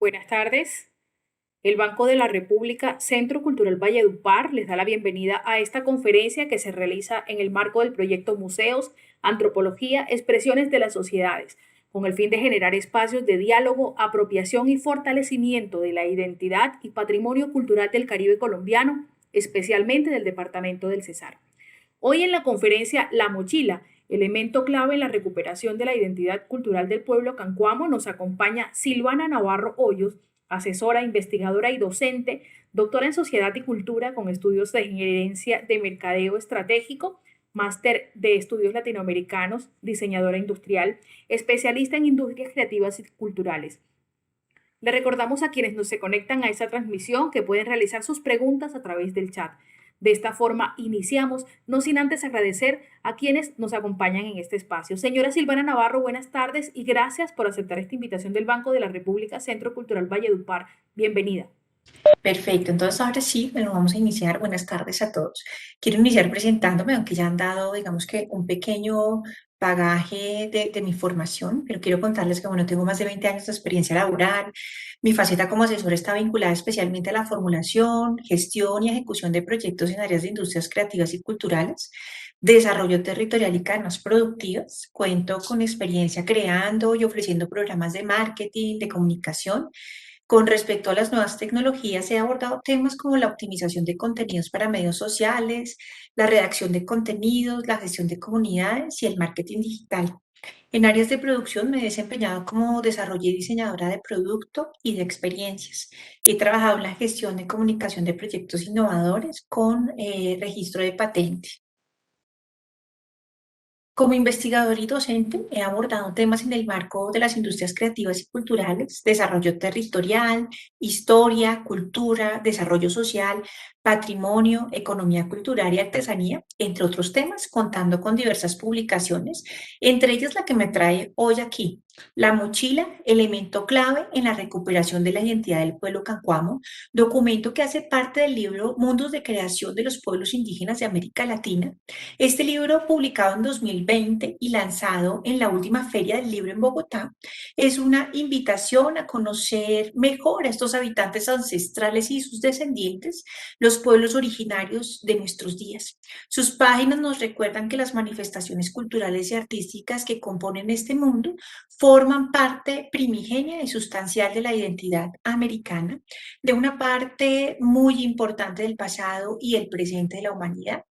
Buenas tardes. El Banco de la República, Centro Cultural Valledupar, les da la bienvenida a esta conferencia que se realiza en el marco del proyecto Museos, Antropología, Expresiones de las Sociedades, con el fin de generar espacios de diálogo, apropiación y fortalecimiento de la identidad y patrimonio cultural del Caribe colombiano, especialmente del departamento del Cesar. Hoy en la conferencia La Mochila, elemento clave en la recuperación de la identidad cultural del pueblo cancuamo, nos acompaña Silvana Navarro Hoyos, asesora, investigadora y docente, doctora en Sociedad y Cultura con estudios de Gerencia de Mercadeo Estratégico, máster de Estudios Latinoamericanos, diseñadora industrial, especialista en industrias creativas y culturales. Le recordamos a quienes nos se conectan a esta transmisión que pueden realizar sus preguntas a través del chat. De esta forma iniciamos, no sin antes agradecer a quienes nos acompañan en este espacio. Señora Silvana Navarro, buenas tardes y gracias por aceptar esta invitación del Banco de la República Centro Cultural Valledupar. Bienvenida. Perfecto, entonces ahora sí, bueno, vamos a iniciar. Buenas tardes a todos. Quiero iniciar presentándome, aunque ya han dado, digamos que un pequeño bagaje de mi formación, pero quiero contarles que, bueno, tengo más de 20 años de experiencia laboral. Mi faceta como asesora está vinculada especialmente a la formulación, gestión y ejecución de proyectos en áreas de industrias creativas y culturales, desarrollo territorial y cadenas productivas. Cuento con experiencia creando y ofreciendo programas de marketing, de comunicación. Con respecto a las nuevas tecnologías, he abordado temas como la optimización de contenidos para medios sociales, la redacción de contenidos, la gestión de comunidades y el marketing digital. En áreas de producción me he desempeñado como desarrollo y diseñadora de producto y de experiencias. He trabajado en la gestión de comunicación de proyectos innovadores con registro de patente. Como investigador y docente, he abordado temas en el marco de las industrias creativas y culturales, desarrollo territorial, historia, cultura, desarrollo social, patrimonio, economía cultural y artesanía, entre otros temas, contando con diversas publicaciones, entre ellas la que me trae hoy aquí, La Mochila, elemento clave en la recuperación de la identidad del pueblo cancuamo, documento que hace parte del libro Mundos de Creación de los Pueblos Indígenas de América Latina. Este libro, publicado en 2020 y lanzado en la última Feria del Libro en Bogotá, es una invitación a conocer mejor a estos habitantes ancestrales y sus descendientes, los pueblos originarios de nuestros días. Sus páginas nos recuerdan que las manifestaciones culturales y artísticas que componen este mundo forman parte primigenia y sustancial de la identidad americana, de una parte muy importante del pasado y el presente de la humanidad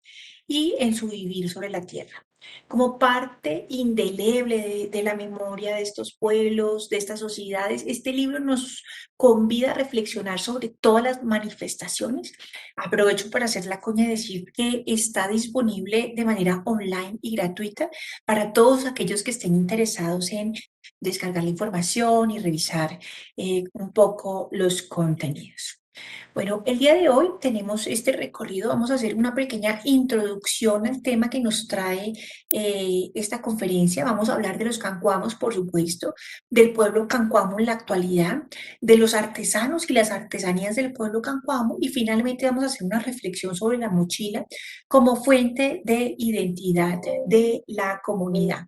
y en su vivir sobre la tierra. Como parte indeleble de la memoria de estos pueblos, de estas sociedades, este libro nos convida a reflexionar sobre todas las manifestaciones. Aprovecho para hacer la coña y decir que está disponible de manera online y gratuita para todos aquellos que estén interesados en descargar la información y revisar un poco los contenidos. Bueno, el día de hoy tenemos este recorrido, vamos a hacer una pequeña introducción al tema que nos trae esta conferencia. Vamos a hablar de los cancuamos, por supuesto, del pueblo cancuamo en la actualidad, de los artesanos y las artesanías del pueblo cancuamo y finalmente vamos a hacer una reflexión sobre la mochila como fuente de identidad de la comunidad.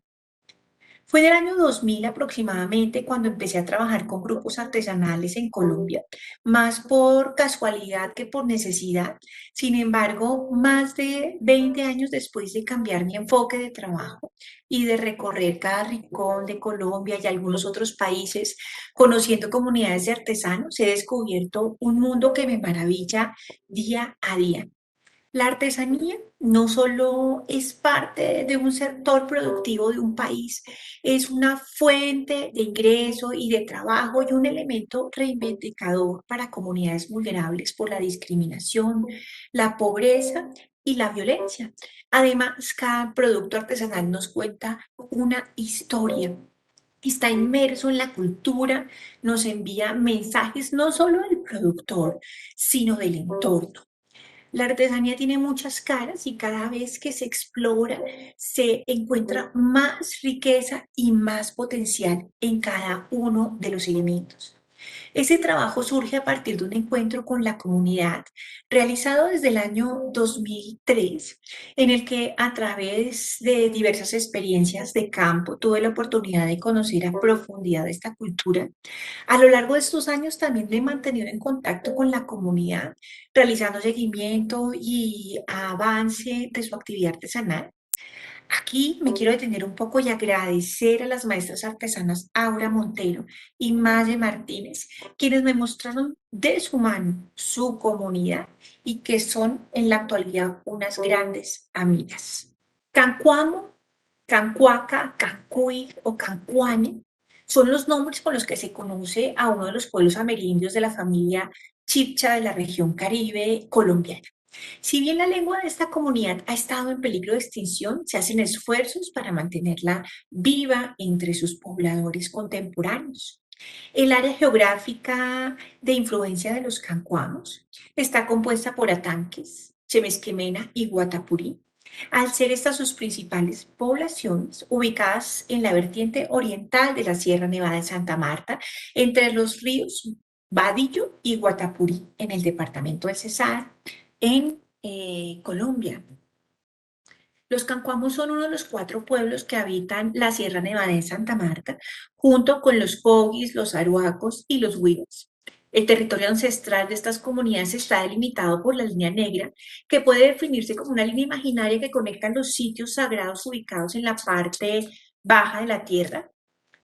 Fue en el año 2000 aproximadamente cuando empecé a trabajar con grupos artesanales en Colombia, más por casualidad que por necesidad. Sin embargo, más de 20 años después de cambiar mi enfoque de trabajo y de recorrer cada rincón de Colombia y algunos otros países, conociendo comunidades de artesanos, he descubierto un mundo que me maravilla día a día. La artesanía no solo es parte de un sector productivo de un país, es una fuente de ingreso y de trabajo y un elemento reivindicador para comunidades vulnerables por la discriminación, la pobreza y la violencia. Además, cada producto artesanal nos cuenta una historia. Está inmerso en la cultura, nos envía mensajes no solo del productor, sino del entorno. La artesanía tiene muchas caras y cada vez que se explora se encuentra más riqueza y más potencial en cada uno de los elementos. Ese trabajo surge a partir de un encuentro con la comunidad realizado desde el año 2003, en el que a través de diversas experiencias de campo tuve la oportunidad de conocer a profundidad esta cultura. A lo largo de estos años también me he mantenido en contacto con la comunidad, realizando seguimiento y avance de su actividad artesanal. Aquí me quiero detener un poco y agradecer a las maestras artesanas Aura Montero y Maye Martínez, quienes me mostraron de su mano su comunidad y que son en la actualidad unas grandes amigas. Cancuamo, Cancuaca, Cancuy o Cancuane son los nombres con los que se conoce a uno de los pueblos amerindios de la familia Chibcha de la región Caribe colombiana. Si bien la lengua de esta comunidad ha estado en peligro de extinción, se hacen esfuerzos para mantenerla viva entre sus pobladores contemporáneos. El área geográfica de influencia de los cancuamos está compuesta por Atanques, Chemesquemena y Guatapurí, al ser estas sus principales poblaciones ubicadas en la vertiente oriental de la Sierra Nevada de Santa Marta, entre los ríos Badillo y Guatapurí, en el departamento del Cesar, en Colombia. Los cancuamos son uno de los 4 pueblos que habitan la Sierra Nevada de Santa Marta, junto con los cogis, los aruacos y los huivos. El territorio ancestral de estas comunidades está delimitado por la línea negra, que puede definirse como una línea imaginaria que conecta los sitios sagrados ubicados en la parte baja de la tierra.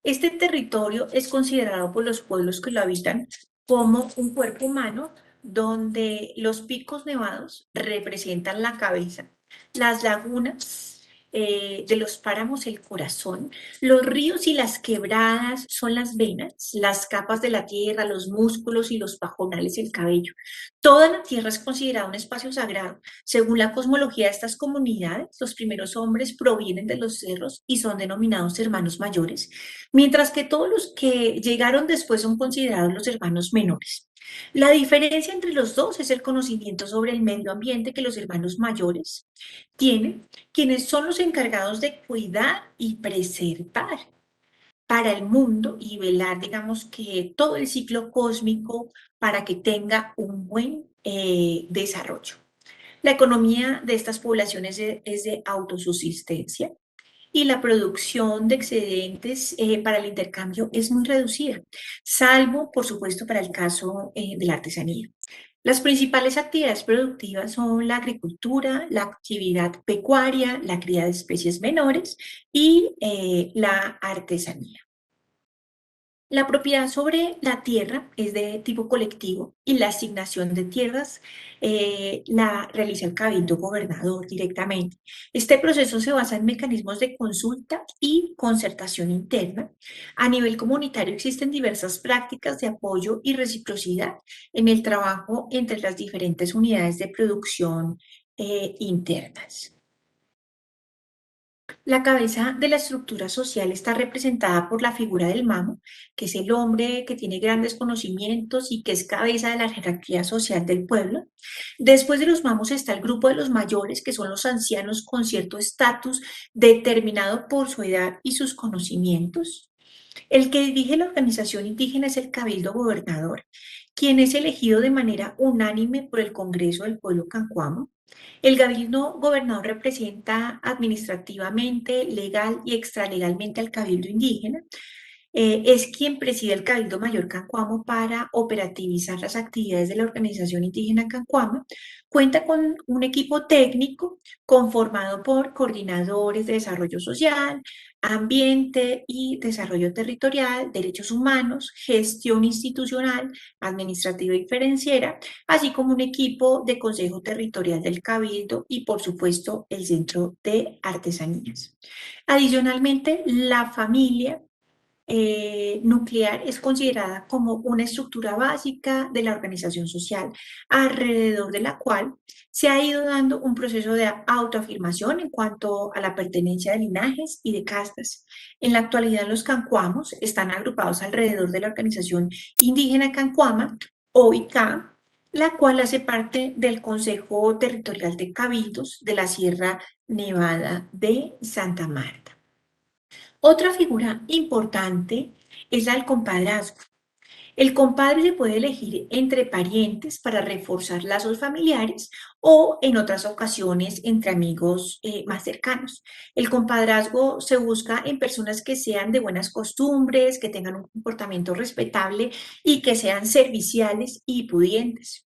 Este territorio es considerado por los pueblos que lo habitan como un cuerpo humano donde los picos nevados representan la cabeza, las lagunas de los páramos el corazón, los ríos y las quebradas son las venas, las capas de la tierra, los músculos y los pajonales el cabello. Toda la tierra es considerada un espacio sagrado. Según la cosmología de estas comunidades, los primeros hombres provienen de los cerros y son denominados hermanos mayores, mientras que todos los que llegaron después son considerados los hermanos menores. La diferencia entre los dos es el conocimiento sobre el medio ambiente que los hermanos mayores tienen, quienes son los encargados de cuidar y preservar para el mundo y velar, digamos, que todo el ciclo cósmico para que tenga un buen desarrollo. La economía de estas poblaciones es de autosubsistencia y la producción de excedentes para el intercambio es muy reducida, salvo, por supuesto, para el caso de la artesanía. Las principales actividades productivas son la agricultura, la actividad pecuaria, la cría de especies menores y la artesanía. La propiedad sobre la tierra es de tipo colectivo y la asignación de tierras la realiza el cabildo gobernador directamente. Este proceso se basa en mecanismos de consulta y concertación interna. A nivel comunitario existen diversas prácticas de apoyo y reciprocidad en el trabajo entre las diferentes unidades de producción internas. La cabeza de la estructura social está representada por la figura del mamo, que es el hombre que tiene grandes conocimientos y que es cabeza de la jerarquía social del pueblo. Después de los mamos está el grupo de los mayores, que son los ancianos con cierto estatus determinado por su edad y sus conocimientos. El que dirige la organización indígena es el cabildo gobernador, quien es elegido de manera unánime por el Congreso del Pueblo Cancuamo. El cabildo gobernador representa administrativamente, legal y extralegalmente al cabildo indígena. Es quien preside el Cabildo Mayor Cancuamo para operativizar las actividades de la organización indígena Cancuamo. Cuenta con un equipo técnico conformado por coordinadores de desarrollo social, ambiente y desarrollo territorial, derechos humanos, gestión institucional, administrativa y financiera, así como un equipo de consejo territorial del Cabildo y, por supuesto, el Centro de Artesanías. Adicionalmente, la familia nuclear es considerada como una estructura básica de la organización social, alrededor de la cual se ha ido dando un proceso de autoafirmación en cuanto a la pertenencia de linajes y de castas. En la actualidad, los cancuamos están agrupados alrededor de la organización indígena Cancuama, OIK, la cual hace parte del Consejo Territorial de Cabildos de la Sierra Nevada de Santa Marta. Otra figura importante es la del compadrazgo. El compadre se puede elegir entre parientes para reforzar lazos familiares o en otras ocasiones entre amigos más cercanos. El compadrazgo se busca en personas que sean de buenas costumbres, que tengan un comportamiento respetable y que sean serviciales y pudientes.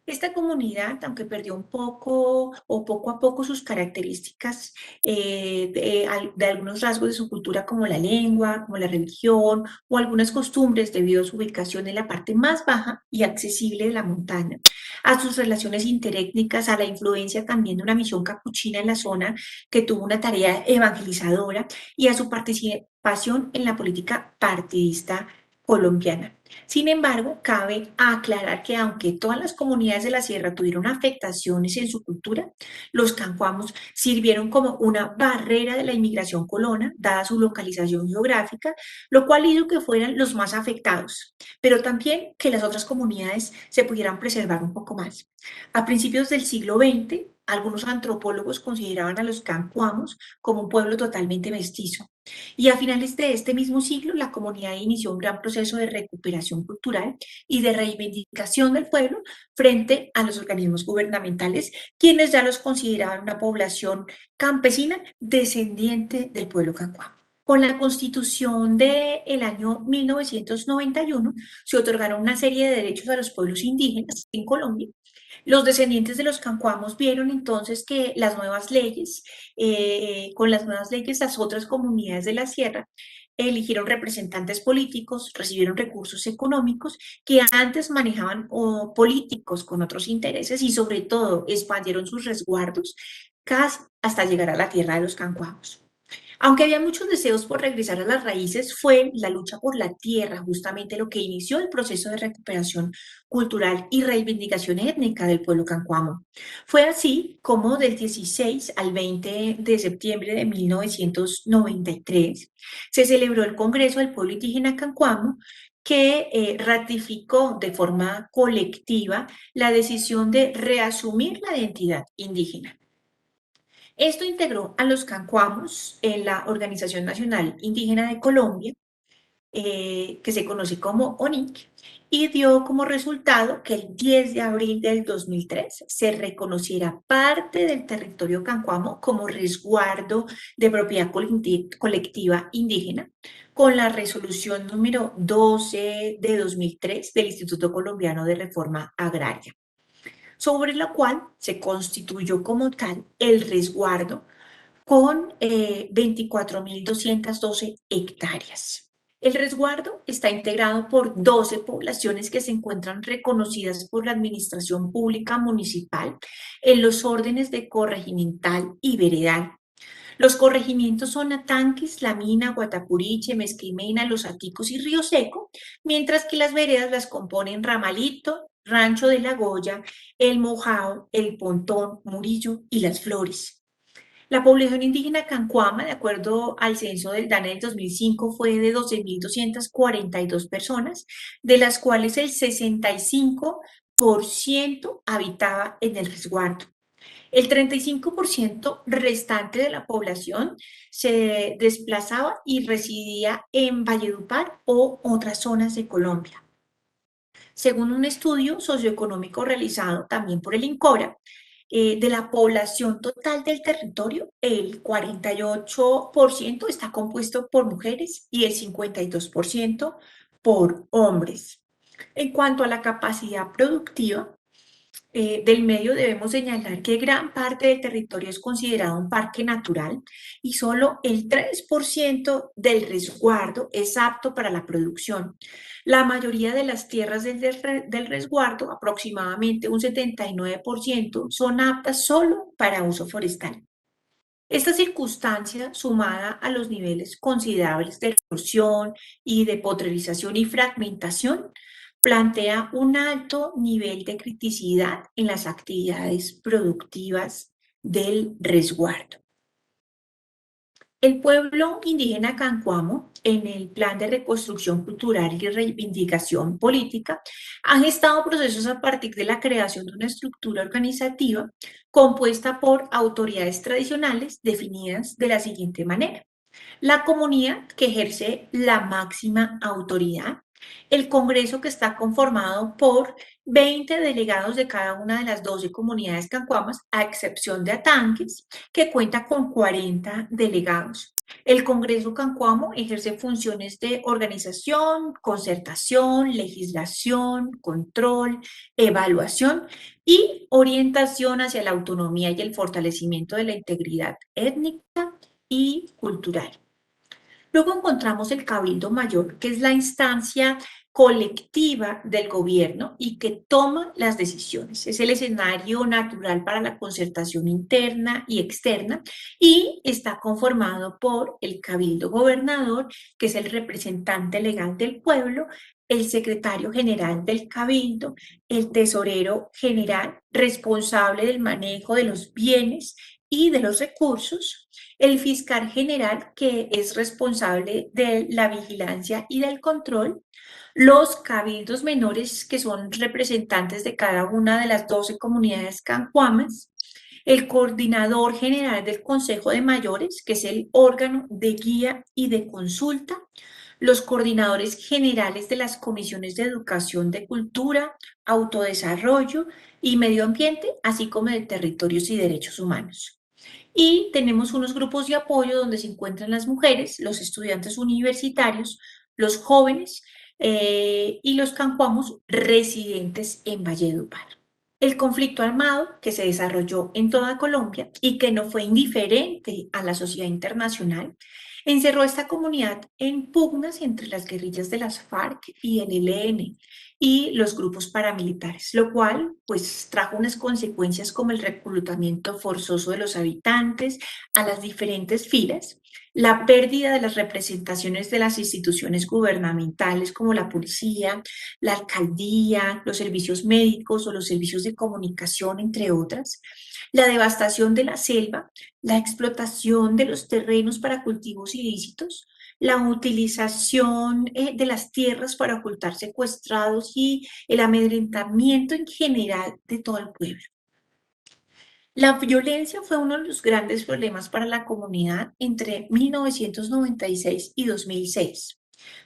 Esta comunidad, aunque perdió un poco o poco a poco sus características de algunos rasgos de su cultura como la lengua, como la religión o algunas costumbres debido a su ubicación en la parte más baja y accesible de la montaña, a sus relaciones interétnicas, a la influencia también de una misión capuchina en la zona que tuvo una tarea evangelizadora y a su participación en la política partidista colombiana. Sin embargo, cabe aclarar que aunque todas las comunidades de la sierra tuvieron afectaciones en su cultura, los cancuamos sirvieron como una barrera de la inmigración colona, dada su localización geográfica, lo cual hizo que fueran los más afectados, pero también que las otras comunidades se pudieran preservar un poco más. A principios del siglo XX, algunos antropólogos consideraban a los cancuamos como un pueblo totalmente mestizo. Y a finales de este mismo siglo, la comunidad inició un gran proceso de recuperación cultural y de reivindicación del pueblo frente a los organismos gubernamentales, quienes ya los consideraban una población campesina descendiente del pueblo cancuá. Con la constitución del año 1991 se otorgaron una serie de derechos a los pueblos indígenas en Colombia. Los descendientes de los cancuamos vieron entonces que las nuevas leyes, con las nuevas leyes, las otras comunidades de la sierra eligieron representantes políticos, recibieron recursos económicos que antes manejaban políticos con otros intereses y sobre todo expandieron sus resguardos casi hasta llegar a la tierra de los cancuamos. Aunque había muchos deseos por regresar a las raíces, fue la lucha por la tierra justamente lo que inició el proceso de recuperación cultural y reivindicación étnica del pueblo cancuamo. Fue así como del 16 al 20 de septiembre de 1993 se celebró el Congreso del Pueblo Indígena Cancuamo que ratificó de forma colectiva la decisión de reasumir la identidad indígena. Esto integró a los cancuamos en la Organización Nacional Indígena de Colombia, que se conoce como ONIC, y dio como resultado que el 10 de abril del 2003 se reconociera parte del territorio cancuamo como resguardo de propiedad colectiva indígena con la resolución número 12 de 2003 del Instituto Colombiano de Reforma Agraria, sobre la cual se constituyó como tal el resguardo con 24.212 hectáreas. El resguardo está integrado por 12 poblaciones que se encuentran reconocidas por la Administración Pública Municipal en los órdenes de corregimental y veredal. Los corregimientos son Atanquis, La Mina, Guatapuriche, Mezquimena, Los Aticos y Río Seco, mientras que las veredas las componen Ramalito, Rancho de la Goya, El Mojao, El Pontón, Murillo y Las Flores. La población indígena cancuama, de acuerdo al censo del DANE del 2005, fue de 12.242 personas, de las cuales el 65% habitaba en el resguardo. El 35% restante de la población se desplazaba y residía en Valledupar o otras zonas de Colombia. Según un estudio socioeconómico realizado también por el INCORA, de la población total del territorio, el 48% está compuesto por mujeres y el 52% por hombres. En cuanto a la capacidad productiva, del medio debemos señalar que gran parte del territorio es considerado un parque natural y solo el 3% del resguardo es apto para la producción. La mayoría de las tierras del resguardo, aproximadamente un 79%, son aptas solo para uso forestal. Esta circunstancia, sumada a los niveles considerables de erosión y de potrerización y fragmentación, plantea un alto nivel de criticidad en las actividades productivas del resguardo. El pueblo indígena cancuamo, en el Plan de Reconstrucción Cultural y Reivindicación Política, ha gestado procesos a partir de la creación de una estructura organizativa compuesta por autoridades tradicionales definidas de la siguiente manera. La comunidad que ejerce la máxima autoridad, El Congreso, que está conformado por 20 delegados de cada una de las 12 comunidades cancuamas, a excepción de Atanques, que cuenta con 40 delegados. El Congreso Cancuamo ejerce funciones de organización, concertación, legislación, control, evaluación y orientación hacia la autonomía y el fortalecimiento de la integridad étnica y cultural. Luego encontramos el Cabildo Mayor, que es la instancia colectiva del gobierno y que toma las decisiones. Es el escenario natural para la concertación interna y externa y está conformado por el Cabildo Gobernador, que es el representante legal del pueblo, el secretario general del Cabildo, el tesorero general responsable del manejo de los bienes y de los recursos, el fiscal general, que es responsable de la vigilancia y del control, los cabildos menores, que son representantes de cada una de las 12 comunidades cancuamas, el coordinador general del Consejo de Mayores, que es el órgano de guía y de consulta, los coordinadores generales de las comisiones de educación, de cultura, autodesarrollo y medio ambiente, así como de territorios y derechos humanos. Y tenemos unos grupos de apoyo donde se encuentran las mujeres, los estudiantes universitarios, los jóvenes y los cancuamos residentes en Valledupar. El conflicto armado que se desarrolló en toda Colombia y que no fue indiferente a la sociedad internacional, encerró a esta comunidad en pugnas entre las guerrillas de las FARC y el ELN y los grupos paramilitares, lo cual pues trajo unas consecuencias como el reclutamiento forzoso de los habitantes a las diferentes filas, la pérdida de las representaciones de las instituciones gubernamentales como la policía, la alcaldía, los servicios médicos o los servicios de comunicación, entre otras, la devastación de la selva, la explotación de los terrenos para cultivos ilícitos, la utilización de las tierras para ocultar secuestrados y el amedrentamiento en general de todo el pueblo. La violencia fue uno de los grandes problemas para la comunidad entre 1996 y 2006.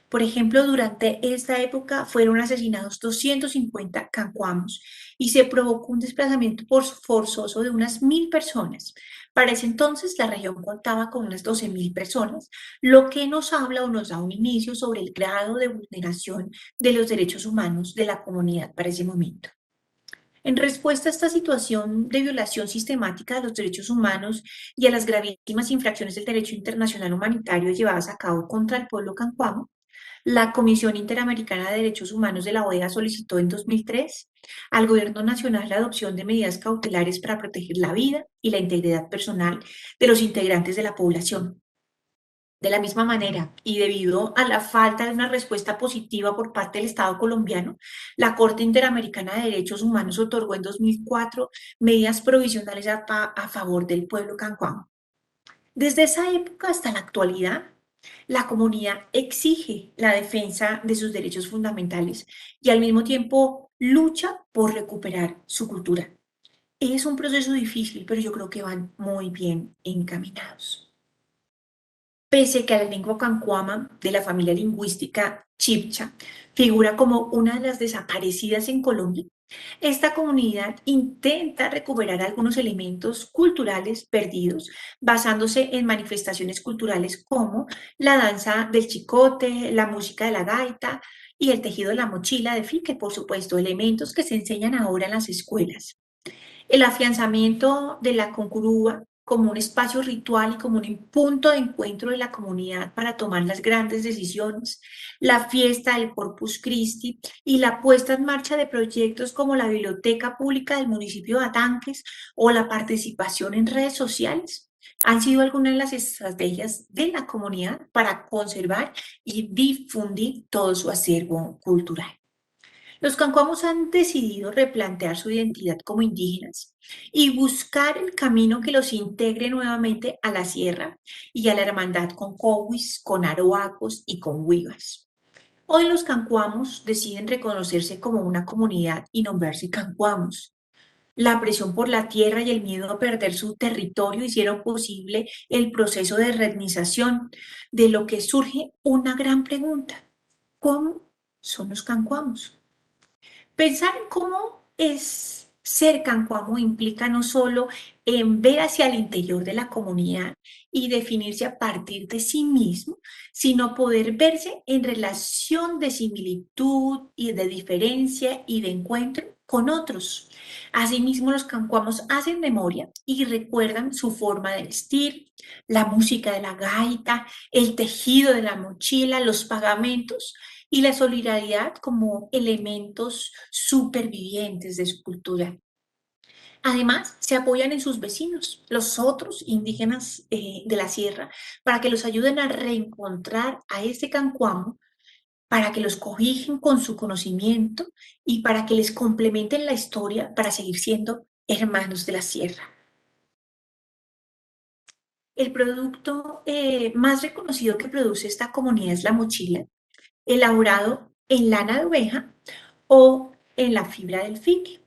Por ejemplo, durante esta época fueron asesinados 250 cancuamos y se provocó un desplazamiento forzoso de unas 1.000 personas. Para ese entonces la región contaba con unas 12.000 personas, lo que nos habla o nos da un inicio sobre el grado de vulneración de los derechos humanos de la comunidad para ese momento. En respuesta a esta situación de violación sistemática de los derechos humanos y a las gravísimas infracciones del derecho internacional humanitario llevadas a cabo contra el pueblo cancuamo, la Comisión Interamericana de Derechos Humanos de la OEA solicitó en 2003 al Gobierno Nacional la adopción de medidas cautelares para proteger la vida y la integridad personal de los integrantes de la población. De la misma manera, y debido a la falta de una respuesta positiva por parte del Estado colombiano, la Corte Interamericana de Derechos Humanos otorgó en 2004 medidas provisionales a favor del pueblo cancuamo. Desde esa época hasta la actualidad, la comunidad exige la defensa de sus derechos fundamentales y al mismo tiempo lucha por recuperar su cultura. Es un proceso difícil, pero yo creo que van muy bien encaminados. Pese que la lengua cancuama de la familia lingüística chibcha figura como una de las desaparecidas en Colombia, esta comunidad intenta recuperar algunos elementos culturales perdidos basándose en manifestaciones culturales como la danza del chicote, la música de la gaita y el tejido de la mochila de fique, por supuesto, elementos que se enseñan ahora en las escuelas. El afianzamiento de la concurúa como un espacio ritual y como un punto de encuentro de la comunidad para tomar las grandes decisiones, la fiesta del Corpus Christi y la puesta en marcha de proyectos como la Biblioteca Pública del municipio de Atanques o la participación en redes sociales han sido algunas de las estrategias de la comunidad para conservar y difundir todo su acervo cultural. Los cancuamos han decidido replantear su identidad como indígenas y buscar el camino que los integre nuevamente a la sierra y a la hermandad con cowis, con aroacos y con huivas. Hoy los cancuamos deciden reconocerse como una comunidad y nombrarse cancuamos. La presión por la tierra y el miedo a perder su territorio hicieron posible el proceso de rednización, de lo que surge una gran pregunta. ¿Cómo son los cancuamos. Pensar en cómo es ser cancuamo implica no solo en ver hacia el interior de la comunidad y definirse a partir de sí mismo, sino poder verse en relación de similitud y de diferencia y de encuentro con otros. Asimismo, los cancuamos hacen memoria y recuerdan su forma de vestir, la música de la gaita, el tejido de la mochila, los pagamentos y la solidaridad como elementos supervivientes de su cultura. Además, se apoyan en sus vecinos, los otros indígenas de la sierra, para que los ayuden a reencontrar a ese cancuamo, para que los cobijen con su conocimiento y para que les complementen la historia para seguir siendo hermanos de la sierra. El producto más reconocido que produce esta comunidad es la mochila, elaborado en lana de oveja o en la fibra del fique.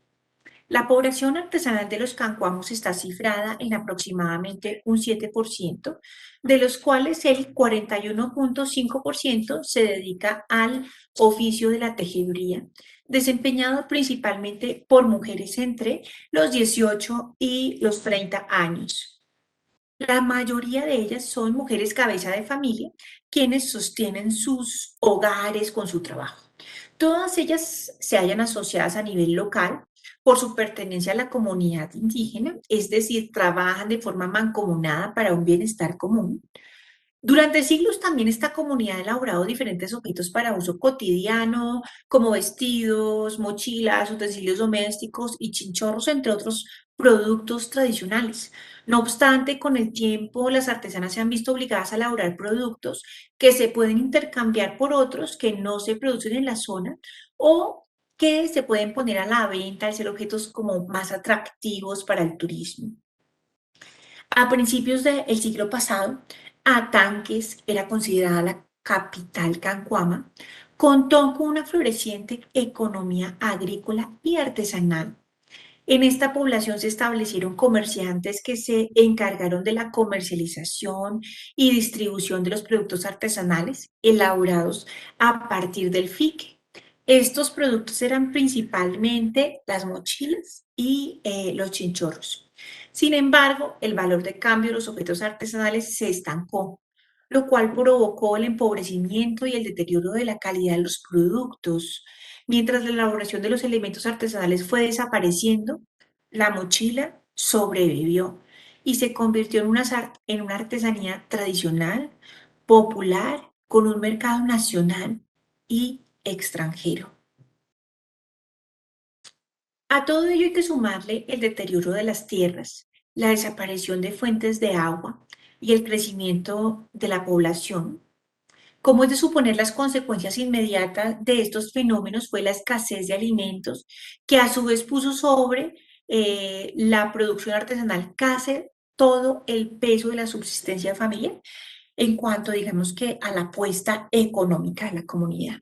La población artesanal de los cancuamos está cifrada en aproximadamente un 7%, de los cuales el 41,5% se dedica al oficio de la tejeduría, desempeñado principalmente por mujeres entre los 18 y los 30 años. La mayoría de ellas son mujeres cabeza de familia, quienes sostienen sus hogares con su trabajo. Todas ellas se hallan asociadas a nivel local por su pertenencia a la comunidad indígena, es decir, trabajan de forma mancomunada para un bienestar común. Durante siglos también esta comunidad ha elaborado diferentes objetos para uso cotidiano, como vestidos, mochilas, utensilios domésticos y chinchorros, entre otros productos tradicionales. No obstante, con el tiempo las artesanas se han visto obligadas a elaborar productos que se pueden intercambiar por otros que no se producen en la zona o que se pueden poner a la venta al ser objetos como más atractivos para el turismo. A principios del siglo pasado, Atanques era considerada la capital cancuama, contó con una floreciente economía agrícola y artesanal. En esta población se establecieron comerciantes que se encargaron de la comercialización y distribución de los productos artesanales elaborados a partir del fique. Estos productos eran principalmente las mochilas y los chinchorros. Sin embargo, el valor de cambio de los objetos artesanales se estancó, lo cual provocó el empobrecimiento y el deterioro de la calidad de los productos. Mientras la elaboración de los elementos artesanales fue desapareciendo, la mochila sobrevivió y se convirtió en una artesanía tradicional, popular, con un mercado nacional y extranjero. A todo ello hay que sumarle el deterioro de las tierras, la desaparición de fuentes de agua y el crecimiento de la población. Como es de suponer, las consecuencias inmediatas de estos fenómenos fue la escasez de alimentos, que a su vez puso sobre la producción artesanal casi todo el peso de la subsistencia familiar en cuanto, digamos que, a la apuesta económica de la comunidad.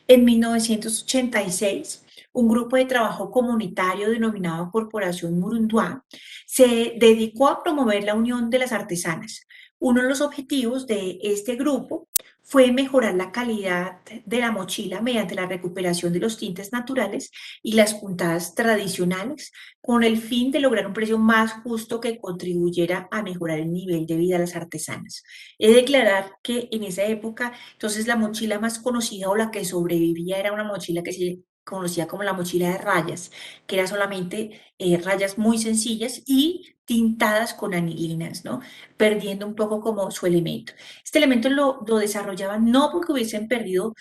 En 1986, un grupo de trabajo comunitario denominado Corporación Murunduá se dedicó a promover la unión de las artesanas. Uno de los objetivos de este grupo fue mejorar la calidad de la mochila mediante la recuperación de los tintes naturales y las puntadas tradicionales, con el fin de lograr un precio más justo que contribuyera a mejorar el nivel de vida de las artesanas. He de declarar que en esa época entonces la mochila más conocida o la que sobrevivía era una mochila que se conocía como la mochila de rayas, que era solamente rayas muy sencillas y tintadas con anilinas, ¿no? Perdiendo un poco como su elemento. Este elemento lo desarrollaban no porque hubiesen perdido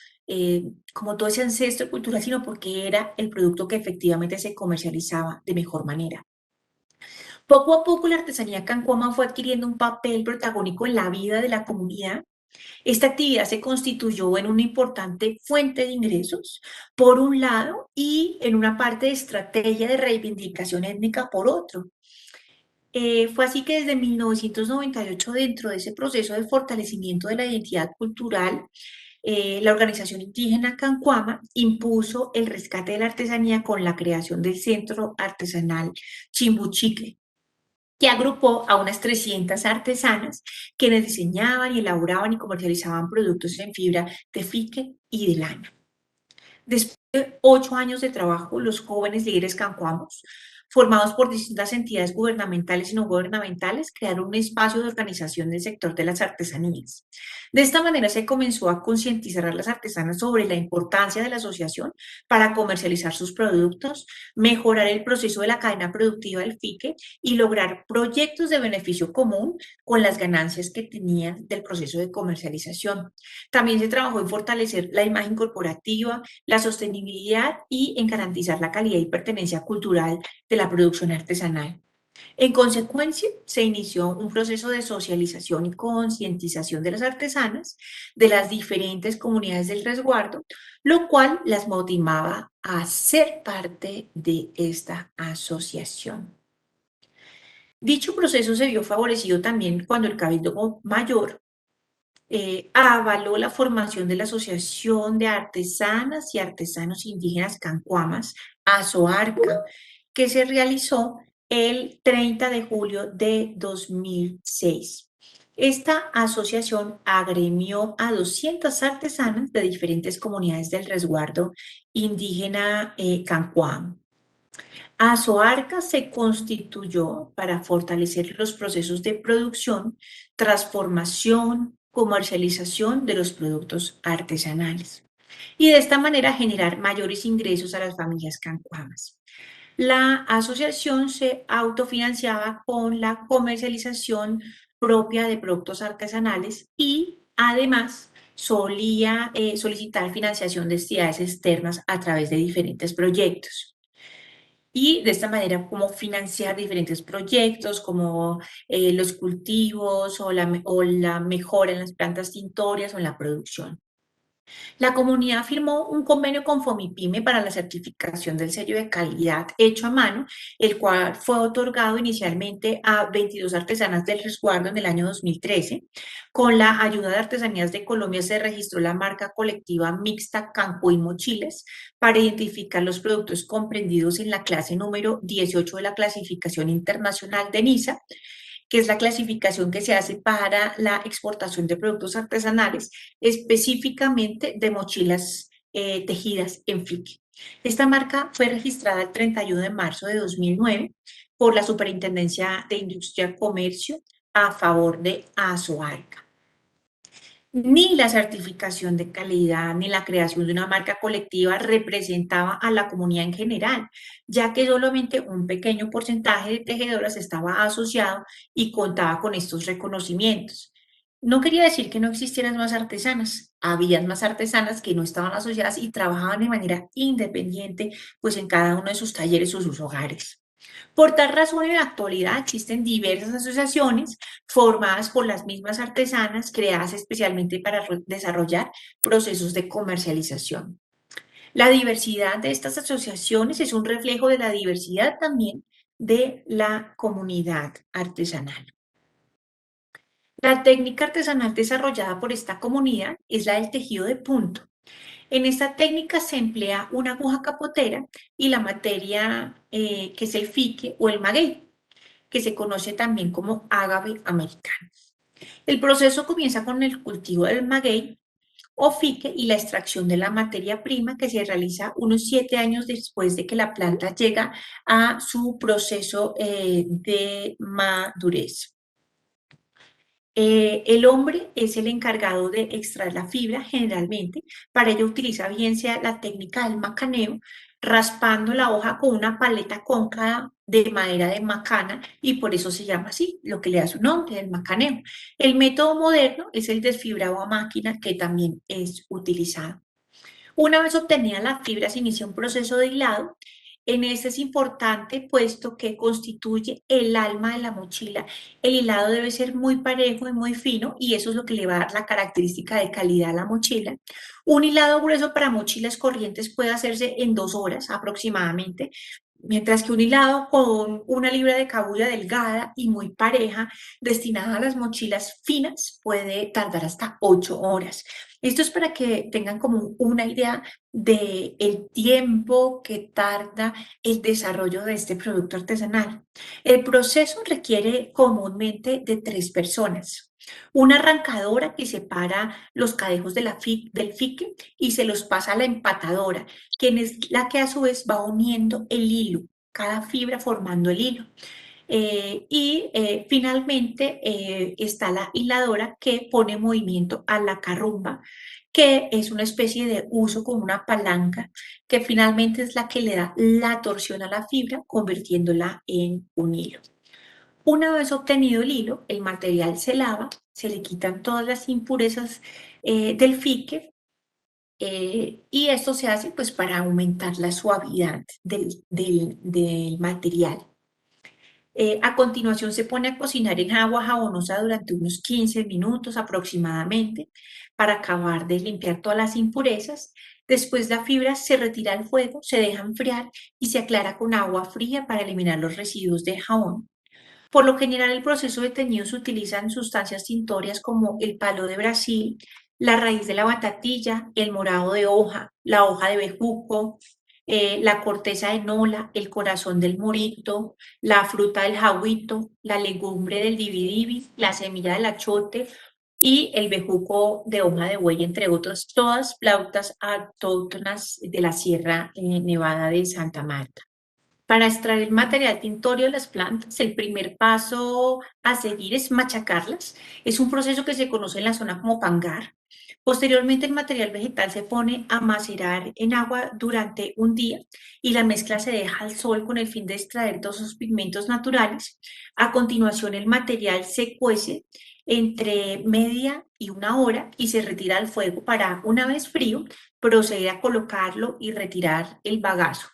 como todo ese ancestro cultural, sino porque era el producto que efectivamente se comercializaba de mejor manera. Poco a poco la artesanía cancuama fue adquiriendo un papel protagónico en la vida de la comunidad. Esta actividad se constituyó en una importante fuente de ingresos, por un lado, y en una parte de estrategia de reivindicación étnica, por otro. Fue así que desde 1998, dentro de ese proceso de fortalecimiento de la identidad cultural, la organización indígena Cancuama impuso el rescate de la artesanía con la creación del Centro Artesanal Chimbuchique, que agrupó a unas 300 artesanas quienes diseñaban y elaboraban y comercializaban productos en fibra de fique y de lana. Después de 8 años de trabajo, los jóvenes líderes cancuamos, formados por distintas entidades gubernamentales y no gubernamentales, crearon un espacio de organización del sector de las artesanías. De esta manera se comenzó a concientizar a las artesanas sobre la importancia de la asociación para comercializar sus productos, mejorar el proceso de la cadena productiva del fique y lograr proyectos de beneficio común con las ganancias que tenían del proceso de comercialización. También se trabajó en fortalecer la imagen corporativa, la sostenibilidad y en garantizar la calidad y pertenencia cultural de la producción artesanal. En consecuencia, se inició un proceso de socialización y concientización de las artesanas de las diferentes comunidades del resguardo, lo cual las motivaba a ser parte de esta asociación. Dicho proceso se vio favorecido también cuando el Cabildo Mayor avaló la formación de la Asociación de Artesanas y Artesanos Indígenas Cancuamas, ASOARCA, que se realizó el 30 de julio de 2006. Esta asociación agremió a 200 artesanas de diferentes comunidades del resguardo indígena Cancuam. Asoarca se constituyó para fortalecer los procesos de producción, transformación, comercialización de los productos artesanales y de esta manera generar mayores ingresos a las familias cancuamas. La asociación se autofinanciaba con la comercialización propia de productos artesanales y además solía solicitar financiación de entidades externas a través de diferentes proyectos y de esta manera como financiar diferentes proyectos como los cultivos o la mejora en las plantas tintorias o en la producción. La comunidad firmó un convenio con Fomipyme para la certificación del sello de calidad hecho a mano, el cual fue otorgado inicialmente a 22 artesanas del resguardo en el año 2013. Con la ayuda de Artesanías de Colombia se registró la marca colectiva mixta Cancuy Mochiles para identificar los productos comprendidos en la clase número 18 de la clasificación internacional de NISA, que es la clasificación que se hace para la exportación de productos artesanales, específicamente de mochilas tejidas en fique. Esta marca fue registrada el 31 de marzo de 2009 por la Superintendencia de Industria y Comercio a favor de Asoarca. Ni la certificación de calidad ni la creación de una marca colectiva representaba a la comunidad en general, ya que solamente un pequeño porcentaje de tejedoras estaba asociado y contaba con estos reconocimientos. No quería decir que no existieran más artesanas, habían más artesanas que no estaban asociadas y trabajaban de manera independiente, pues en cada uno de sus talleres o sus hogares. Por tal razón, en la actualidad existen diversas asociaciones formadas por las mismas artesanas, creadas especialmente para desarrollar procesos de comercialización. La diversidad de estas asociaciones es un reflejo de la diversidad también de la comunidad artesanal. La técnica artesanal desarrollada por esta comunidad es la del tejido de punto. En esta técnica se emplea una aguja capotera y la materia que es el fique o el maguey, que se conoce también como ágave americano. El proceso comienza con el cultivo del maguey o fique y la extracción de la materia prima que se realiza unos 7 años después de que la planta llega a su proceso de madurez. El hombre es el encargado de extraer la fibra generalmente. Para ello utiliza bien sea la técnica del macaneo, raspando la hoja con una paleta cóncava de madera de macana y por eso se llama así, lo que le da su nombre, el macaneo. El método moderno es el desfibrado a máquina que también es utilizado. Una vez obtenida la fibra se inicia un proceso de hilado. En este es importante puesto que constituye el alma de la mochila. El hilado debe ser muy parejo y muy fino y eso es lo que le va a dar la característica de calidad a la mochila. Un hilado grueso para mochilas corrientes puede hacerse en 2 horas aproximadamente, mientras que un hilado con una libra de cabuya delgada y muy pareja destinada a las mochilas finas puede tardar hasta 8 horas. Esto es para que tengan como una idea de el tiempo que tarda el desarrollo de este producto artesanal. El proceso requiere comúnmente de 3 personas. Una arrancadora que separa los cadejos de del fique y se los pasa a la empatadora, quien es la que a su vez va uniendo el hilo, cada fibra formando el hilo. Finalmente está la hiladora que pone en movimiento a la carrumba, que es una especie de uso con una palanca que finalmente es la que le da la torsión a la fibra, convirtiéndola en un hilo. Una vez obtenido el hilo, el material se lava, se le quitan todas las impurezas del fique y esto se hace pues para aumentar la suavidad del material. A continuación se pone a cocinar en agua jabonosa durante unos 15 minutos aproximadamente para acabar de limpiar todas las impurezas. Después la fibra se retira al fuego, se deja enfriar y se aclara con agua fría para eliminar los residuos de jabón. Por lo general, el proceso de teñido se utilizan sustancias tintorias como el palo de Brasil, la raíz de la batatilla, el morado de hoja, la hoja de bejuco, la corteza de nola, el corazón del morito, la fruta del jauito, la legumbre del dividivi, la semilla del achote y el bejuco de hoja de buey, entre otras, todas plantas autóctonas de la Sierra Nevada de Santa Marta. Para extraer material tintorio de las plantas, el primer paso a seguir es machacarlas. Es un proceso que se conoce en la zona como pangar. Posteriormente, el material vegetal se pone a macerar en agua durante un día y la mezcla se deja al sol con el fin de extraer todos sus pigmentos naturales. A continuación, el material se cuece entre media y una hora y se retira al fuego para, una vez frío, proceder a colocarlo y retirar el bagazo.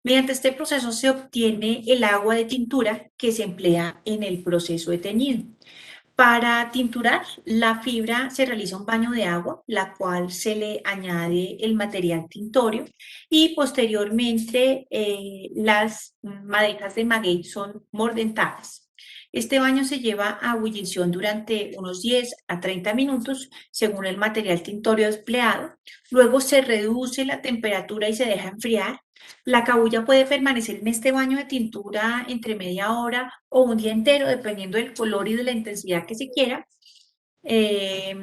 Mediante este proceso se obtiene el agua de tintura que se emplea en el proceso de teñido. Para tinturar la fibra se realiza un baño de agua, la cual se le añade el material tintorio y posteriormente las madejas de maguey son mordentadas. Este baño se lleva a ebullición durante unos 10 a 30 minutos según el material tintorio empleado. Luego se reduce la temperatura y se deja enfriar. La cabuya puede permanecer en este baño de tintura entre media hora o un día entero, dependiendo del color y de la intensidad que se quiera. Eh,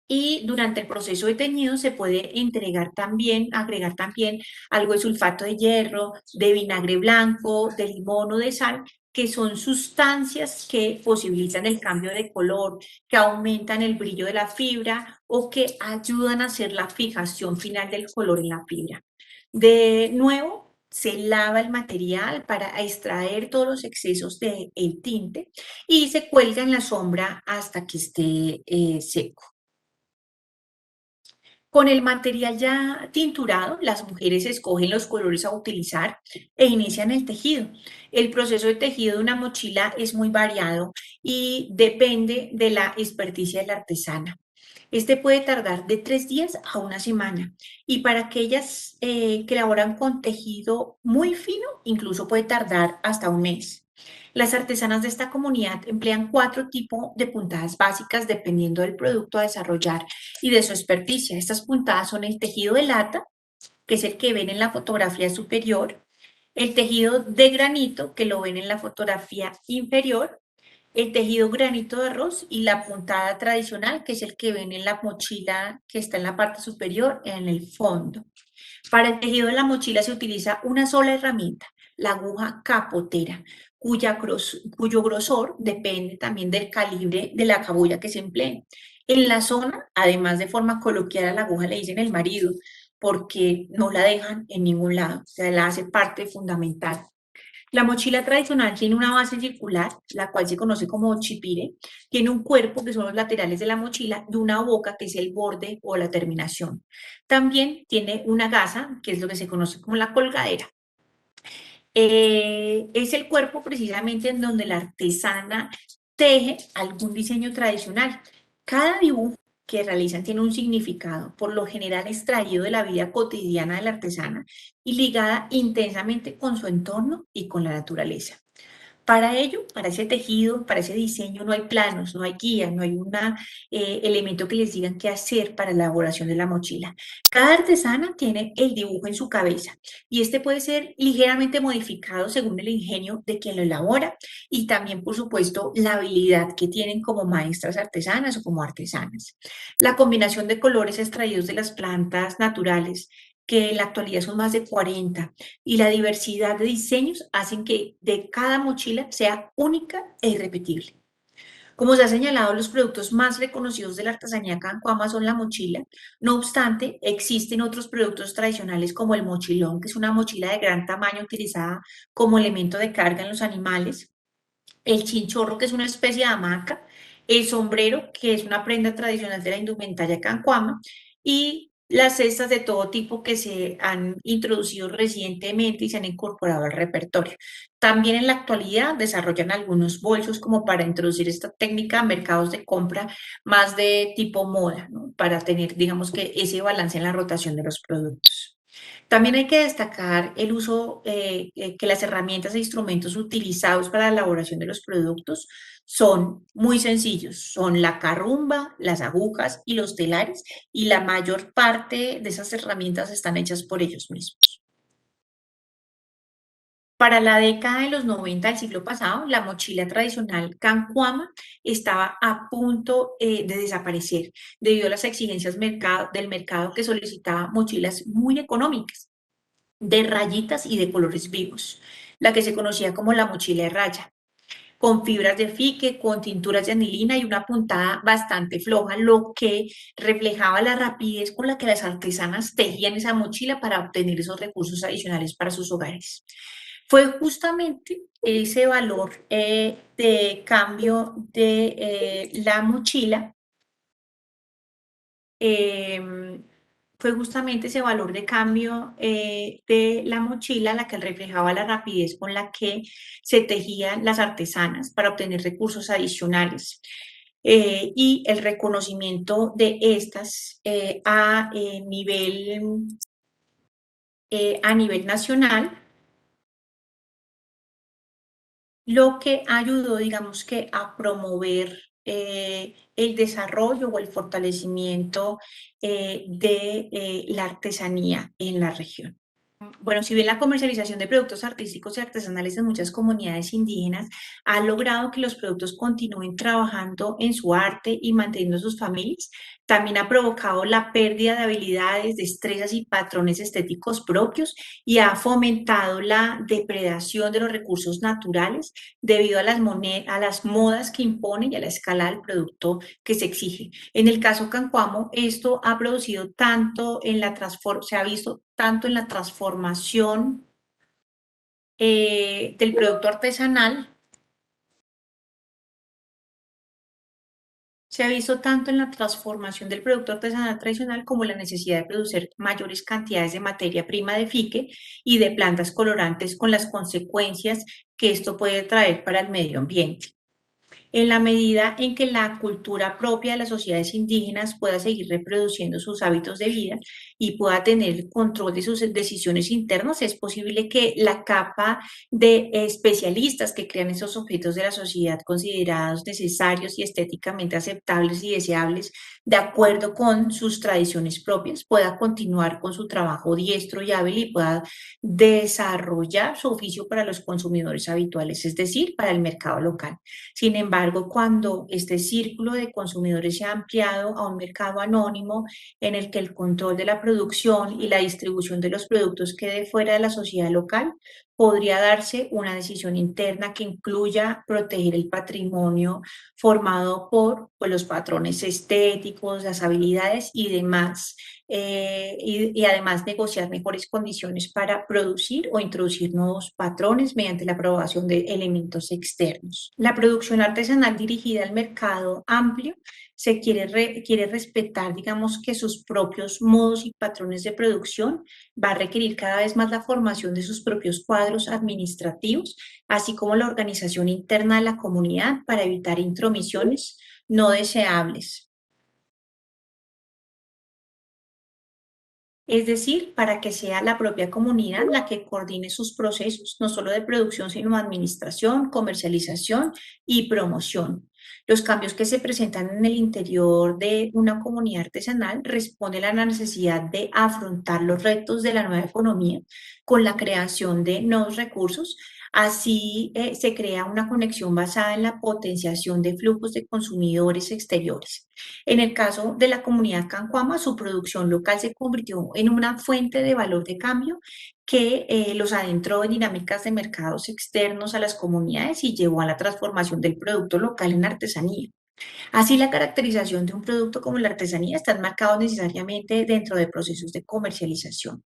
y durante el proceso de teñido se puede agregar también algo de sulfato de hierro, de vinagre blanco, de limón o de sal, que son sustancias que posibilitan el cambio de color, que aumentan el brillo de la fibra o que ayudan a hacer la fijación final del color en la fibra. De nuevo, se lava el material para extraer todos los excesos del tinte y se cuelga en la sombra hasta que esté seco. Con el material ya tinturado, las mujeres escogen los colores a utilizar e inician el tejido. El proceso de tejido de una mochila es muy variado y depende de la experticia de la artesana. Este puede tardar de 3 días a una semana y para aquellas que elaboran con tejido muy fino, incluso puede tardar hasta un mes. Las artesanas de esta comunidad emplean 4 tipos de puntadas básicas dependiendo del producto a desarrollar y de su experticia. Estas puntadas son el tejido de lata, que es el que ven en la fotografía superior, el tejido de granito, que lo ven en la fotografía inferior, el tejido granito de arroz y la puntada tradicional, que es el que ven en la mochila que está en la parte superior, en el fondo. Para el tejido de la mochila se utiliza una sola herramienta, la aguja capotera, cuyo grosor depende también del calibre de la cabuya que se emplee. En la zona, además de forma coloquial a la aguja le dicen el marido, porque no la dejan en ningún lado, o sea, la hace parte fundamental. La mochila tradicional tiene una base circular, la cual se conoce como chipire, tiene un cuerpo, que son los laterales de la mochila, y una boca, que es el borde o la terminación. También tiene una gasa, que es lo que se conoce como la colgadera. Es el cuerpo precisamente en donde la artesana teje algún diseño tradicional. Cada dibujo que realizan tiene un significado, por lo general extraído de la vida cotidiana de la artesana y ligada intensamente con su entorno y con la naturaleza. Para ello, para ese tejido, para ese diseño, no hay planos, no hay guías, no hay un elemento que les digan qué hacer para la elaboración de la mochila. Cada artesana tiene el dibujo en su cabeza y este puede ser ligeramente modificado según el ingenio de quien lo elabora y también, por supuesto, la habilidad que tienen como maestras artesanas o como artesanas. La combinación de colores extraídos de las plantas naturales, que en la actualidad son más de 40, y la diversidad de diseños hacen que de cada mochila sea única e irrepetible. Como se ha señalado, los productos más reconocidos de la artesanía cancuama son la mochila. No obstante, existen otros productos tradicionales como el mochilón, que es una mochila de gran tamaño utilizada como elemento de carga en los animales, el chinchorro, que es una especie de hamaca, el sombrero, que es una prenda tradicional de la indumentaria cancuama, y las cestas de todo tipo que se han introducido recientemente y se han incorporado al repertorio. También en la actualidad desarrollan algunos bolsos como para introducir esta técnica a mercados de compra más de tipo moda, ¿no? Para tener, digamos que, ese balance en la rotación de los productos. También hay que destacar el uso, que las herramientas e instrumentos utilizados para la elaboración de los productos son muy sencillos. Son la carrumba, las agujas y los telares, y la mayor parte de esas herramientas están hechas por ellos mismos. Para la década de los 90 del siglo pasado, la mochila tradicional cancuama estaba a punto de desaparecer debido a las exigencias del mercado que solicitaba mochilas muy económicas, de rayitas y de colores vivos, la que se conocía como la mochila de raya, con fibras de fique, con tinturas de anilina y una puntada bastante floja, lo que reflejaba la rapidez con la que las artesanas tejían esa mochila para obtener esos recursos adicionales para sus hogares. Fue justamente ese valor de cambio de la mochila, em, fue justamente ese valor de cambio de la mochila la que reflejaba la rapidez con la que se tejían las artesanas para obtener recursos adicionales, y el reconocimiento de estas a nivel nacional, lo que ayudó, digamos que, a promover el desarrollo o el fortalecimiento de la artesanía en la región. Bueno, si bien la comercialización de productos artísticos y artesanales en muchas comunidades indígenas ha logrado que los productos continúen trabajando en su arte y manteniendo sus familias, también ha provocado la pérdida de habilidades, destrezas y patrones estéticos propios y ha fomentado la depredación de los recursos naturales debido a a las modas que imponen y a la escala del producto que se exige. En el caso Cancuamo, esto ha producido tanto en se ha visto tanto en la transformación del producto artesanal, se ha visto tanto en la transformación del producto artesanal tradicional como la necesidad de producir mayores cantidades de materia prima de fique y de plantas colorantes con las consecuencias que esto puede traer para el medio ambiente. En la medida en que la cultura propia de las sociedades indígenas pueda seguir reproduciendo sus hábitos de vida y pueda tener el control de sus decisiones internas, es posible que la capa de especialistas que crean esos objetos de la sociedad considerados necesarios y estéticamente aceptables y deseables, de acuerdo con sus tradiciones propias, pueda continuar con su trabajo diestro y hábil y pueda desarrollar su oficio para los consumidores habituales, es decir, para el mercado local. Sin embargo, cuando este círculo de consumidores se ha ampliado a un mercado anónimo en el que el control de la producción y la distribución de los productos quede fuera de la sociedad local, podría darse una decisión interna que incluya proteger el patrimonio formado por pues, los patrones estéticos, las habilidades y demás, y además negociar mejores condiciones para producir o introducir nuevos patrones mediante la aprobación de elementos externos. La producción artesanal dirigida al mercado amplio quiere respetar, digamos, que sus propios modos y patrones de producción, va a requerir cada vez más la formación de sus propios cuadros administrativos, así como la organización interna de la comunidad para evitar intromisiones no deseables. es decir, para que sea la propia comunidad la que coordine sus procesos, no solo de producción, sino administración, comercialización y promoción. Los cambios que se presentan en el interior de una comunidad artesanal responden a la necesidad de afrontar los retos de la nueva economía con la creación de nuevos recursos. Así se crea una conexión basada en la potenciación de flujos de consumidores exteriores. En el caso de la comunidad Cancuama, su producción local se convirtió en una fuente de valor de cambio que los adentró en dinámicas de mercados externos a las comunidades y llevó a la transformación del producto local en artesanía. Así, la caracterización de un producto como la artesanía está enmarcado necesariamente dentro de procesos de comercialización.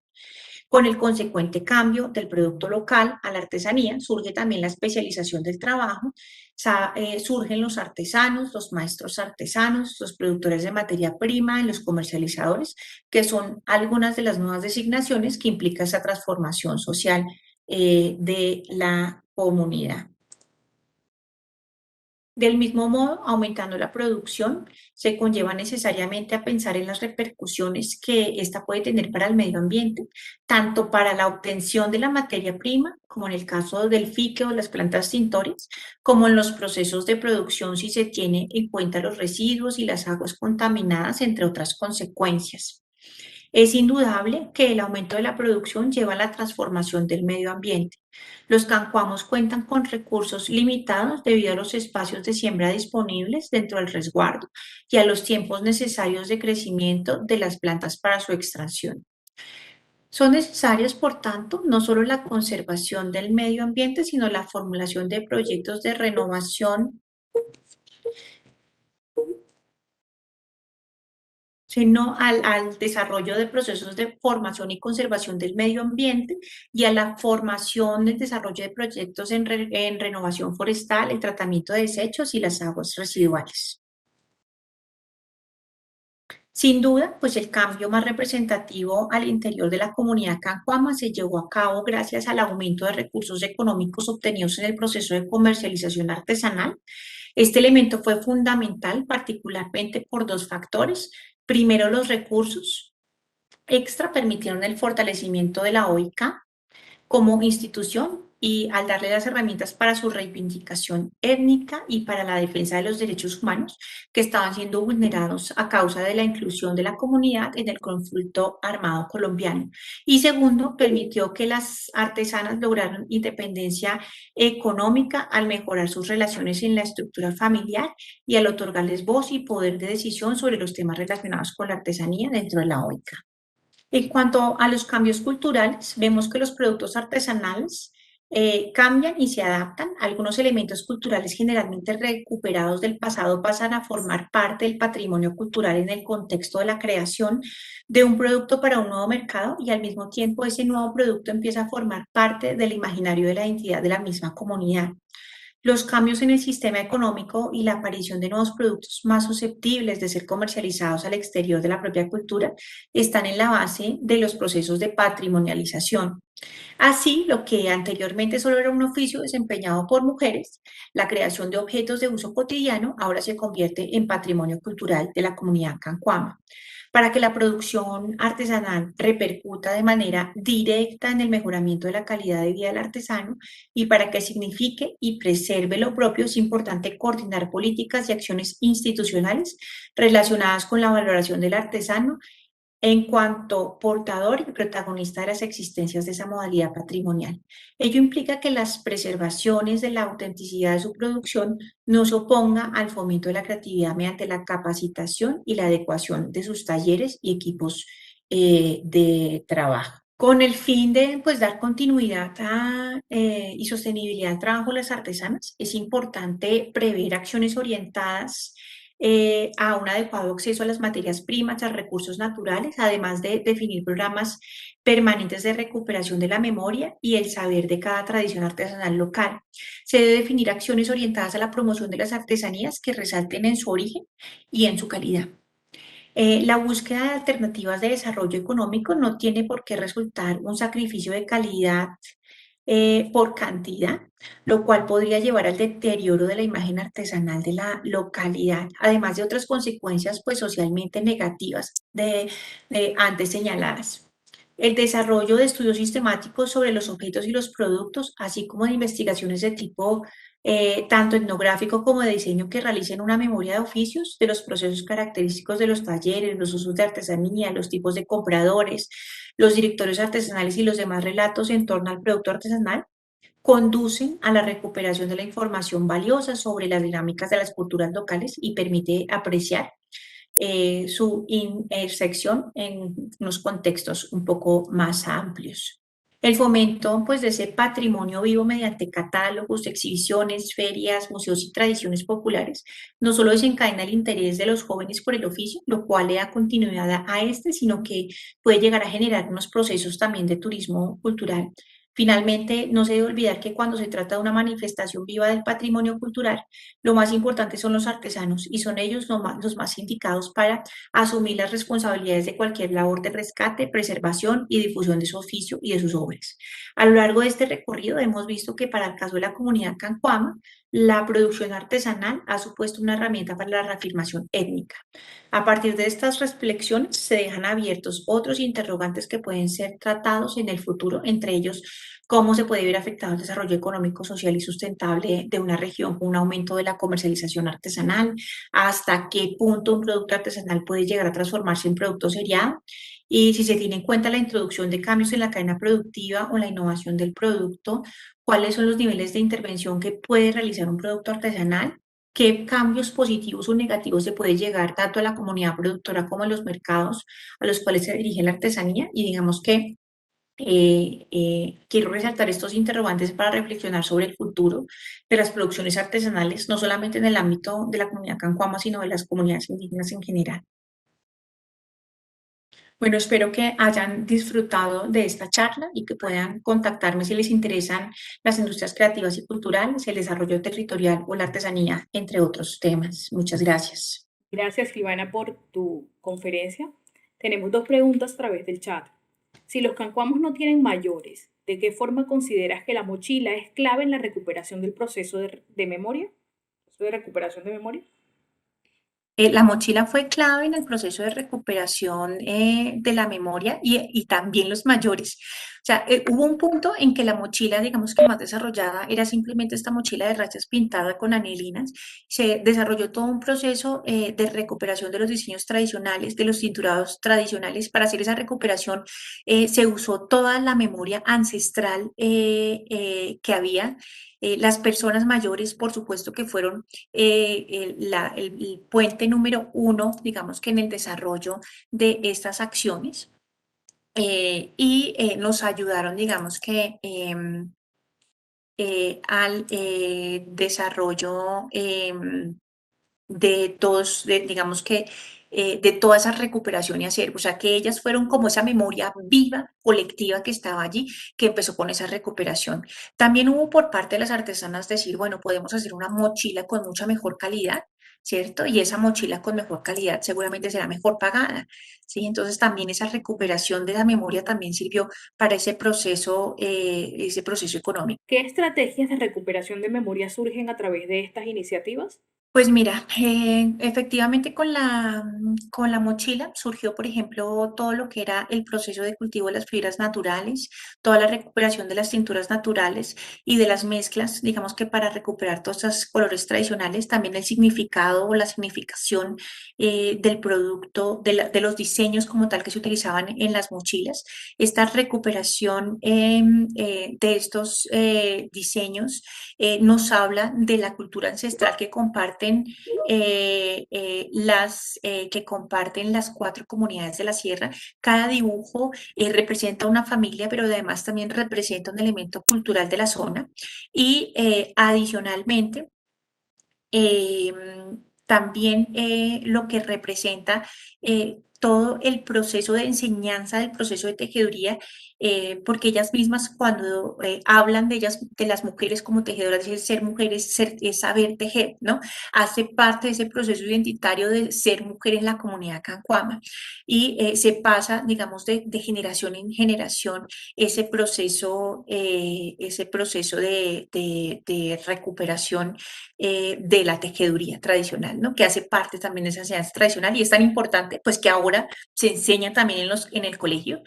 Con el consecuente cambio del producto local a la artesanía, surge también la especialización del trabajo, surgen los artesanos, los maestros artesanos, los productores de materia prima y los comercializadores, que son algunas de las nuevas designaciones que implica esa transformación social de la comunidad. Del mismo modo, aumentando la producción, se conlleva necesariamente a pensar en las repercusiones que ésta puede tener para el medio ambiente, tanto para la obtención de la materia prima, como en el caso del fique o las plantas tintorias, como en los procesos de producción si se tiene en cuenta los residuos y las aguas contaminadas, entre otras consecuencias. Es indudable que el aumento de la producción lleva a la transformación del medio ambiente. Los cancuamos cuentan con recursos limitados debido a los espacios de siembra disponibles dentro del resguardo y a los tiempos necesarios de crecimiento de las plantas para su extracción. Son necesarias, por tanto, no solo la conservación del medio ambiente, sino la formulación de proyectos de renovación, sino al desarrollo de procesos de formación y conservación del medio ambiente y a la formación del desarrollo de proyectos en renovación forestal, el tratamiento de desechos y las aguas residuales. Sin duda, pues el cambio más representativo al interior de la comunidad Cancuama se llevó a cabo gracias al aumento de recursos económicos obtenidos en el proceso de comercialización artesanal. Este elemento fue fundamental, particularmente por dos factores. Primero, los recursos extra permitieron el fortalecimiento de la OIC como institución y al darle las herramientas para su reivindicación étnica y para la defensa de los derechos humanos que estaban siendo vulnerados a causa de la inclusión de la comunidad en el conflicto armado colombiano. Y segundo, permitió que las artesanas lograran independencia económica al mejorar sus relaciones en la estructura familiar y al otorgarles voz y poder de decisión sobre los temas relacionados con la artesanía dentro de la OICA. En cuanto a los cambios culturales, vemos que los productos artesanales cambian y se adaptan. Algunos elementos culturales generalmente recuperados del pasado pasan a formar parte del patrimonio cultural en el contexto de la creación de un producto para un nuevo mercado y al mismo tiempo ese nuevo producto empieza a formar parte del imaginario de la identidad de la misma comunidad. Los cambios en el sistema económico y la aparición de nuevos productos más susceptibles de ser comercializados al exterior de la propia cultura están en la base de los procesos de patrimonialización. Así, lo que anteriormente solo era un oficio desempeñado por mujeres, la creación de objetos de uso cotidiano ahora se convierte en patrimonio cultural de la comunidad cancuama. Para que la producción artesanal repercuta de manera directa en el mejoramiento de la calidad de vida del artesano y para que signifique y preserve lo propio, es importante coordinar políticas y acciones institucionales relacionadas con la valoración del artesano en cuanto portador y protagonista de las existencias de esa modalidad patrimonial. Ello implica que las preservaciones de la autenticidad de su producción no se oponga al fomento de la creatividad mediante la capacitación y la adecuación de sus talleres y equipos de trabajo. Con el fin de pues, dar continuidad y sostenibilidad al trabajo de las artesanas, es importante prever acciones orientadas a un adecuado acceso a las materias primas, a recursos naturales, además de definir programas permanentes de recuperación de la memoria y el saber de cada tradición artesanal local. Se debe definir acciones orientadas a la promoción de las artesanías que resalten en su origen y en su calidad. La búsqueda de alternativas de desarrollo económico no tiene por qué resultar un sacrificio de calidad por cantidad, lo cual podría llevar al deterioro de la imagen artesanal de la localidad, además de otras consecuencias pues socialmente negativas de antes señaladas. el desarrollo de estudios sistemáticos sobre los objetos y los productos, así como de investigaciones de tipo tanto etnográfico como de diseño que realicen una memoria de oficios de los procesos característicos de los talleres, los usos de artesanía, los tipos de compradores, los directorios artesanales y los demás relatos en torno al producto artesanal, conducen a la recuperación de la información valiosa sobre las dinámicas de las culturas locales y permite apreciar su intersección en unos contextos un poco más amplios. El fomento, pues, de ese patrimonio vivo mediante catálogos, exhibiciones, ferias, museos y tradiciones populares, no solo desencadena el interés de los jóvenes por el oficio, lo cual le da continuidad a este, sino que puede llegar a generar unos procesos también de turismo cultural. Finalmente, no se debe olvidar que cuando se trata de una manifestación viva del patrimonio cultural, lo más importante son los artesanos y son ellos los más indicados para asumir las responsabilidades de cualquier labor de rescate, preservación y difusión de su oficio y de sus obras. A lo largo de este recorrido hemos visto que para el caso de la comunidad cancuama, la producción artesanal ha supuesto una herramienta para la reafirmación étnica. A partir de estas reflexiones se dejan abiertos otros interrogantes que pueden ser tratados en el futuro, entre ellos cómo se puede ver afectado el desarrollo económico, social y sustentable de una región con un aumento de la comercialización artesanal, hasta qué punto un producto artesanal puede llegar a transformarse en producto seriado y si se tiene en cuenta la introducción de cambios en la cadena productiva o la innovación del producto, cuáles son los niveles de intervención que puede realizar un producto artesanal, qué cambios positivos o negativos se puede llegar tanto a la comunidad productora como a los mercados a los cuales se dirige la artesanía y digamos que quiero resaltar estos interrogantes para reflexionar sobre el futuro de las producciones artesanales, no solamente en el ámbito de la comunidad cancuama, sino de las comunidades indígenas en general. Bueno, espero que hayan disfrutado de esta charla y que puedan contactarme si les interesan las industrias creativas y culturales, el desarrollo territorial o la artesanía, entre otros temas. Muchas gracias. Gracias, Silvana, por tu conferencia. Tenemos dos preguntas a través del chat. Si los cancuamos no tienen mayores, ¿de qué forma consideras que la mochila es clave en la recuperación del proceso de memoria? ¿Proceso de recuperación de memoria? La mochila fue clave en el proceso de recuperación de la memoria y también los mayores. O sea, hubo un punto en que la mochila, digamos que más desarrollada, era simplemente esta mochila de rayas pintada con anilinas. Se desarrolló todo un proceso de recuperación de los diseños tradicionales, de los cinturados tradicionales. Para hacer esa recuperación se usó toda la memoria ancestral que había. Las personas mayores, por supuesto, que fueron el puente número uno, digamos que en el desarrollo de estas acciones y nos ayudaron, digamos que al desarrollo de todos, digamos que de toda esa recuperación y hacer, o sea, que ellas fueron como esa memoria viva, colectiva que estaba allí, que empezó con esa recuperación. También hubo por parte de las artesanas decir, bueno, podemos hacer una mochila con mucha mejor calidad, ¿cierto? Y esa mochila con mejor calidad seguramente será mejor pagada, ¿sí? Entonces también esa recuperación de la memoria también sirvió para ese proceso económico. ¿Qué estrategias de recuperación de memoria surgen a través de estas iniciativas? Pues mira, efectivamente con la mochila surgió, por ejemplo, todo lo que era el proceso de cultivo de las fibras naturales, toda la recuperación de las tinturas naturales y de las mezclas, digamos que para recuperar todos esos colores tradicionales, también el significado o la significación del producto, de los diseños como tal que se utilizaban en las mochilas. Esta recuperación de estos diseños nos habla de la cultura ancestral que comparten las cuatro comunidades de la sierra. Cada dibujo representa una familia, pero además también representa un elemento cultural de la zona. Y adicionalmente, también lo que representa todo el proceso de enseñanza del proceso de tejeduría, porque ellas mismas cuando hablan de ellas, de las mujeres como tejedoras, dicen ser mujeres, es saber tejer, ¿no? Hace parte de ese proceso identitario de ser mujer en la comunidad cancuama y se pasa, digamos, de generación en generación ese proceso de recuperación de la tejeduría tradicional, ¿no? Que hace parte también de esa enseñanza tradicional y es tan importante, pues que ahora se enseña también en el colegio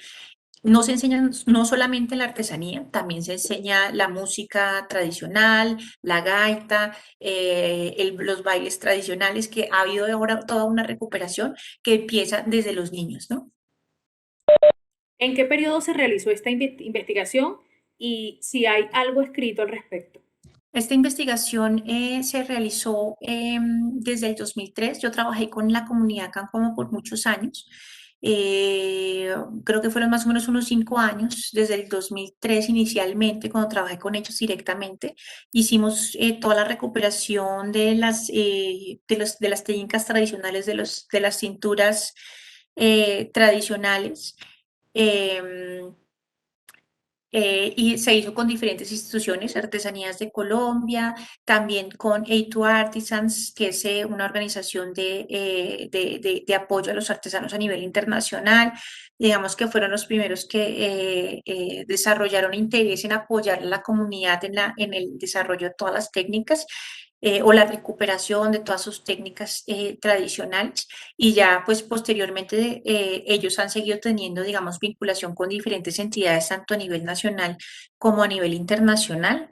No se enseña no solamente la artesanía, también se enseña la música tradicional, la gaita, los bailes tradicionales, que ha habido ahora toda una recuperación que empieza desde los niños, ¿no? ¿En qué periodo se realizó esta investigación y si hay algo escrito al respecto? Esta investigación se realizó desde el 2003. Yo trabajé con la comunidad Cancomo por muchos años. Eh, Creo que fueron más o menos unos 5 años, desde el 2003 inicialmente, cuando trabajé con ellos directamente. Hicimos toda la recuperación de las técnicas tradicionales, de las cinturas tradicionales. Em, y se hizo con diferentes instituciones, Artesanías de Colombia, también con A2 Artisans, que es una organización de apoyo a los artesanos a nivel internacional. Digamos que fueron los primeros que desarrollaron interés en apoyar a la comunidad en el desarrollo de todas las técnicas. O la recuperación de todas sus técnicas tradicionales, y ya pues posteriormente ellos han seguido teniendo, digamos, vinculación con diferentes entidades tanto a nivel nacional como a nivel internacional,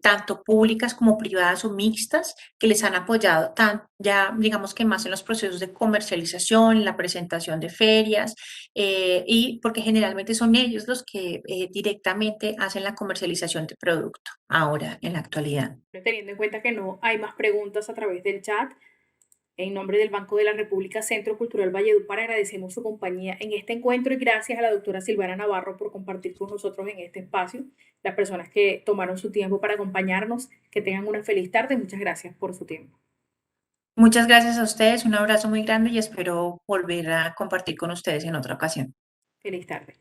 tanto públicas como privadas o mixtas, que les han apoyado ya digamos que más en los procesos de comercialización, en la presentación de ferias, y porque generalmente son ellos los que directamente hacen la comercialización de producto ahora en la actualidad. Teniendo en cuenta que no hay más preguntas a través del chat, en nombre del Banco de la República Centro Cultural Valledupar agradecemos su compañía en este encuentro y gracias a la doctora Silvana Navarro por compartir con nosotros en este espacio, las personas que tomaron su tiempo para acompañarnos, que tengan una feliz tarde. Muchas gracias por su tiempo. Muchas gracias a ustedes, un abrazo muy grande y espero volver a compartir con ustedes en otra ocasión. Feliz tarde.